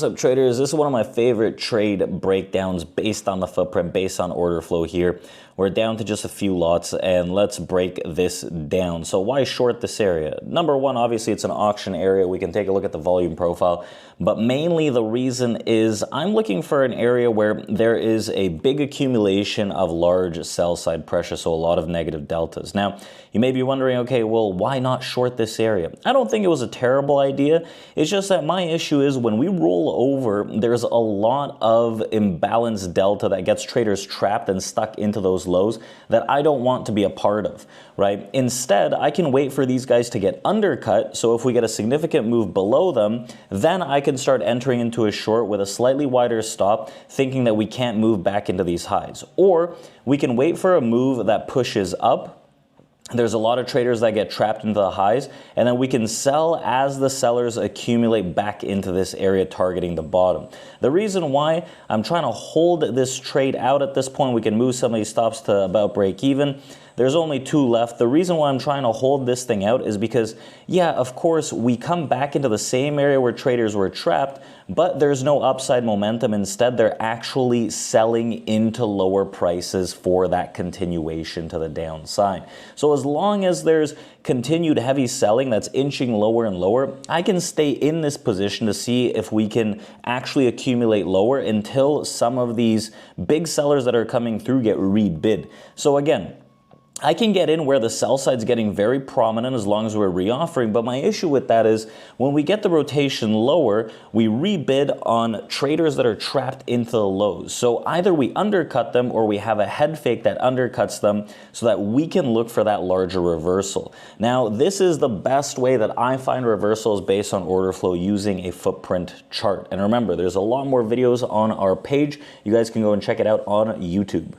What's up, traders? This is one of my favorite trade breakdowns based on the footprint, based on order flow here. We're down to just a few lots, and let's break this down. So why short this area? Number one, obviously it's an auction area. We can take a look at the volume profile, but mainly the reason is I'm looking for an area where there is a big accumulation of large sell side pressure, so a lot of negative deltas. Now, you may be wondering, okay, well, why not short this area? I don't think it was a terrible idea. It's just that my issue is when we roll over, there's a lot of imbalanced delta that gets traders trapped and stuck into those lows that I don't want to be a part of, right? Instead, I can wait for these guys to get undercut. So if we get a significant move below them, then I can start entering into a short with a slightly wider stop, thinking that we can't move back into these highs. Or we can wait for a move that pushes up. There's a lot of traders that get trapped into the highs, and then we can sell as the sellers accumulate back into this area targeting the bottom. The reason why I'm trying to hold this trade out at this point, we can move some of these stops to about break even. There's only two left. The reason why I'm trying to hold this thing out is because, yeah, of course, we come back into the same area where traders were trapped, but there's no upside momentum. Instead, they're actually selling into lower prices for that continuation to the downside. So as long as there's continued heavy selling that's inching lower and lower, I can stay in this position to see if we can actually accumulate lower until some of these big sellers that are coming through get rebid. So again, I can get in where the sell side's getting very prominent as long as we're reoffering, but my issue with that is when we get the rotation lower, we rebid on traders that are trapped into the lows. So either we undercut them or we have a head fake that undercuts them so that we can look for that larger reversal. Now, this is the best way that I find reversals based on order flow using a footprint chart. And remember, there's a lot more videos on our page. You guys can go and check it out on YouTube.